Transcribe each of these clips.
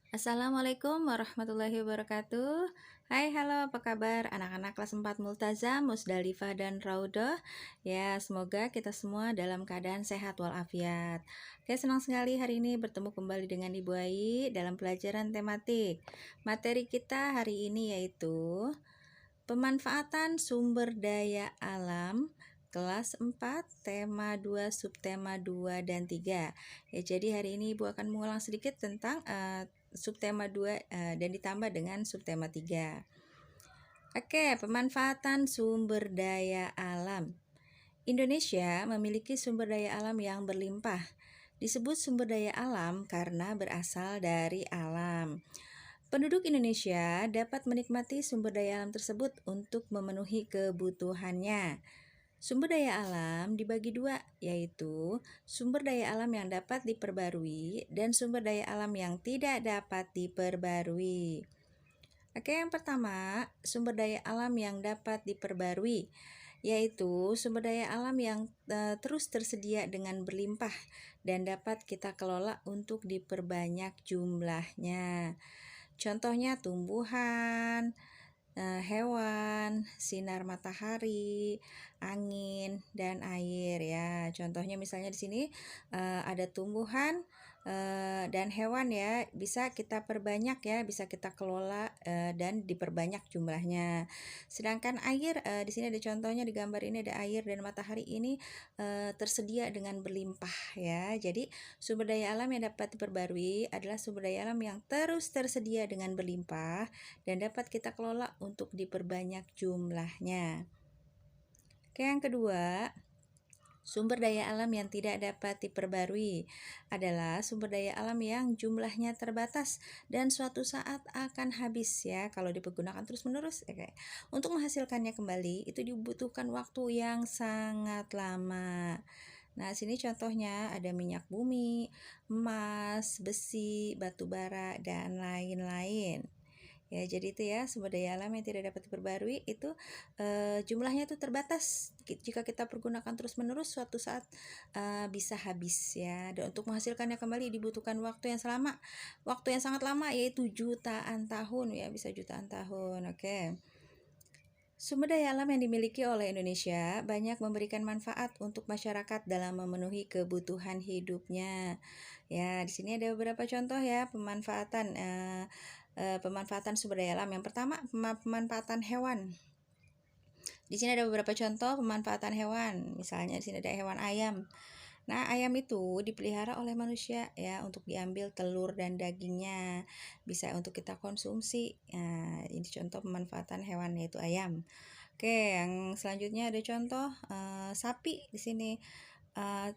Assalamualaikum warahmatullahi wabarakatuh. Hai, halo, apa kabar anak-anak kelas 4 Multazam, Musdalifah, dan Raudoh? Ya, semoga kita semua dalam keadaan sehat walafiat. Oke, senang sekali hari ini bertemu kembali dengan Ibu Ai dalam pelajaran tematik. Materi kita hari ini yaitu pemanfaatan sumber daya alam kelas 4, tema 2, subtema 2 dan 3. Ya, jadi hari ini Ibu akan mengulang sedikit tentang subtema 2 dan ditambah dengan subtema 3. Oke, pemanfaatan sumber daya alam. Indonesia memiliki sumber daya alam yang berlimpah. Disebut sumber daya alam karena berasal dari alam. Penduduk Indonesia dapat menikmati sumber daya alam tersebut untuk memenuhi kebutuhannya. Sumber daya alam dibagi dua, yaitu sumber daya alam yang dapat diperbarui dan sumber daya alam yang tidak dapat diperbarui. Oke, yang pertama, sumber daya alam yang dapat diperbarui, yaitu sumber daya alam yang terus tersedia dengan berlimpah dan dapat kita kelola untuk diperbanyak jumlahnya. Contohnya tumbuhan, hewan, sinar matahari, angin, dan air ya. Contohnya misalnya di sini ada tumbuhan dan hewan ya, bisa kita perbanyak ya, bisa kita kelola dan diperbanyak jumlahnya. Sedangkan air di sini ada contohnya, di gambar ini ada air dan matahari ini tersedia dengan berlimpah ya. Jadi sumber daya alam yang dapat diperbarui adalah sumber daya alam yang terus tersedia dengan berlimpah dan dapat kita kelola untuk diperbanyak jumlahnya. Oke, yang kedua, sumber daya alam yang tidak dapat diperbarui adalah sumber daya alam yang jumlahnya terbatas dan suatu saat akan habis ya kalau dipergunakan terus-menerus. Oke. Untuk menghasilkannya kembali itu dibutuhkan waktu yang sangat lama. Nah, sini contohnya ada minyak bumi, emas, besi, batu bara, dan lain-lain. Ya, jadi itu ya sumber daya alam yang tidak dapat diperbarui itu jumlahnya itu terbatas. Jika kita pergunakan terus-menerus suatu saat bisa habis ya. Dan untuk menghasilkannya kembali dibutuhkan waktu yang sangat lama yaitu jutaan tahun ya, bisa jutaan tahun. Oke. Sumber daya alam yang dimiliki oleh Indonesia banyak memberikan manfaat untuk masyarakat dalam memenuhi kebutuhan hidupnya. Ya, di sini ada beberapa contoh ya pemanfaatan sumber daya alam. Yang pertama, pemanfaatan hewan. Di sini ada beberapa contoh pemanfaatan hewan. Misalnya di sini ada hewan ayam. Nah, ayam itu dipelihara oleh manusia ya untuk diambil telur dan dagingnya. Bisa untuk kita konsumsi. Nah, ini contoh pemanfaatan hewan yaitu ayam. Oke, yang selanjutnya ada contoh sapi di sini.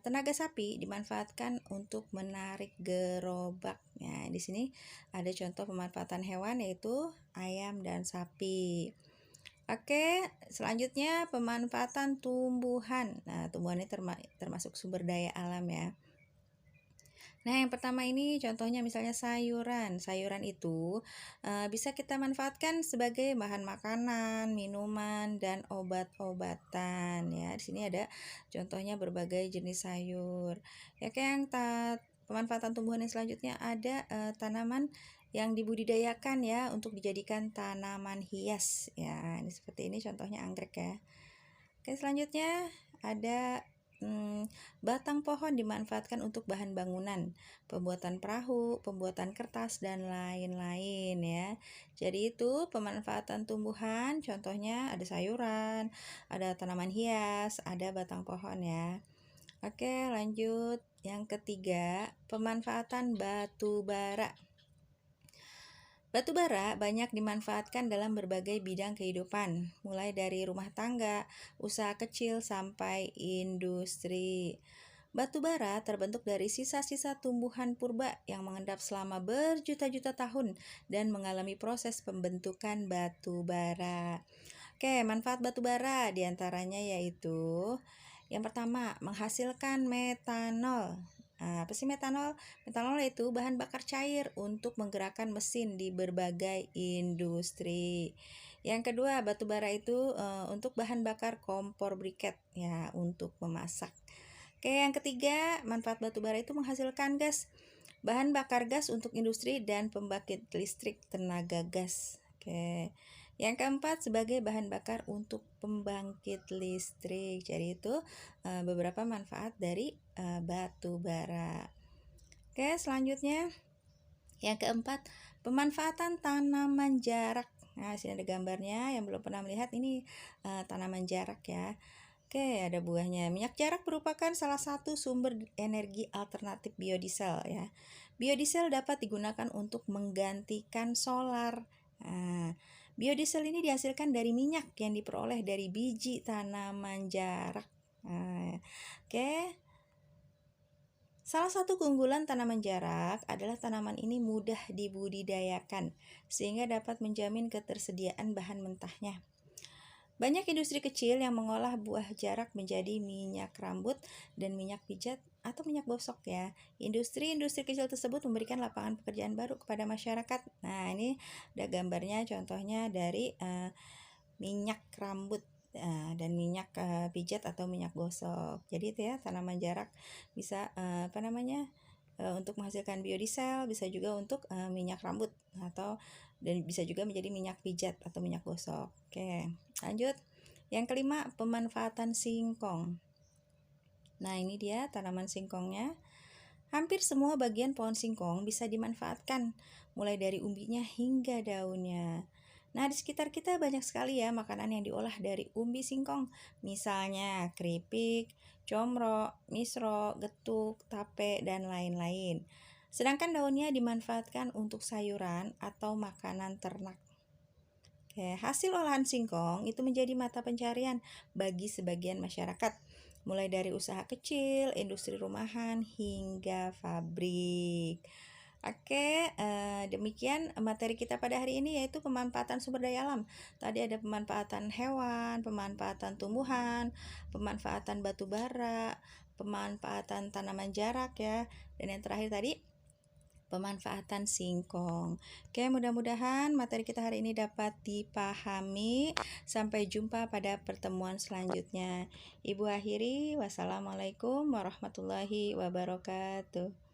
Tenaga sapi dimanfaatkan untuk menarik gerobak. Nah, di sini ada contoh pemanfaatan hewan yaitu ayam dan sapi. Oke, selanjutnya pemanfaatan tumbuhan. Nah, tumbuhan ini termasuk sumber daya alam ya. Nah, yang pertama ini contohnya misalnya sayuran. Sayuran itu bisa kita manfaatkan sebagai bahan makanan, minuman, dan obat-obatan. Ya, di sini ada contohnya berbagai jenis sayur. Ya, kayak yang pemanfaatan tumbuhan yang selanjutnya ada tanaman yang dibudidayakan ya untuk dijadikan tanaman hias. Ya, ini seperti ini contohnya anggrek ya. Oke, selanjutnya ada batang pohon dimanfaatkan untuk bahan bangunan, pembuatan perahu, pembuatan kertas, dan lain-lain ya. Jadi itu pemanfaatan tumbuhan, contohnya ada sayuran, ada tanaman hias, ada batang pohon ya. Oke, lanjut. Yang ketiga, pemanfaatan batu bara. Batu bara banyak dimanfaatkan dalam berbagai bidang kehidupan, mulai dari rumah tangga, usaha kecil, sampai industri. Batu bara terbentuk dari sisa-sisa tumbuhan purba yang mengendap selama berjuta-juta tahun dan mengalami proses pembentukan batu bara. Oke, manfaat batu bara diantaranya yaitu yang pertama, menghasilkan metanol. Nah, apa sih metanol? Metanol itu bahan bakar cair untuk menggerakkan mesin di berbagai industri. Yang kedua, batu bara itu untuk bahan bakar kompor briket ya untuk memasak. Oke, yang ketiga, manfaat batu bara itu menghasilkan gas. Bahan bakar gas untuk industri dan pembangkit listrik tenaga gas. Oke. Yang keempat, sebagai bahan bakar untuk pembangkit listrik. Jadi itu beberapa manfaat dari batu bara. Oke, selanjutnya yang keempat, pemanfaatan tanaman jarak. Nah, sini ada gambarnya, yang belum pernah melihat ini tanaman jarak ya. Oke, ada buahnya. Minyak jarak merupakan salah satu sumber energi alternatif biodiesel ya. Biodiesel dapat digunakan untuk menggantikan solar. Nah, biodiesel ini dihasilkan dari minyak yang diperoleh dari biji tanaman jarak. Nah, oke. Salah satu keunggulan tanaman jarak adalah tanaman ini mudah dibudidayakan, sehingga dapat menjamin ketersediaan bahan mentahnya. Banyak industri kecil yang mengolah buah jarak menjadi minyak rambut dan minyak pijat atau minyak gosok ya. Industri-industri kecil tersebut memberikan lapangan pekerjaan baru kepada masyarakat. Nah, ini ada gambarnya contohnya dari minyak rambut dan minyak pijat atau minyak gosok. Jadi itu ya, tanaman jarak bisa untuk menghasilkan biodiesel, bisa juga untuk minyak rambut atau dan bisa juga menjadi minyak pijat atau minyak gosok. Oke, lanjut. Yang kelima, pemanfaatan singkong. Nah, ini dia tanaman singkongnya. Hampir semua bagian pohon singkong bisa dimanfaatkan, mulai dari umbinya hingga daunnya. Nah, di sekitar kita banyak sekali ya makanan yang diolah dari umbi singkong. Misalnya keripik, comro, misro, getuk, tape, dan lain-lain. Sedangkan daunnya dimanfaatkan untuk sayuran atau makanan ternak. Oke, hasil olahan singkong itu menjadi mata pencarian bagi sebagian masyarakat, mulai dari usaha kecil, industri rumahan, hingga pabrik. Oke, demikian materi kita pada hari ini, yaitu pemanfaatan sumber daya alam. Tadi ada pemanfaatan hewan, pemanfaatan tumbuhan, pemanfaatan batu bara, pemanfaatan tanaman jarak ya, dan yang terakhir tadi pemanfaatan singkong. Oke, mudah-mudahan materi kita hari ini dapat dipahami. Sampai jumpa pada pertemuan selanjutnya. Ibu akhiri, wassalamualaikum warahmatullahi wabarakatuh.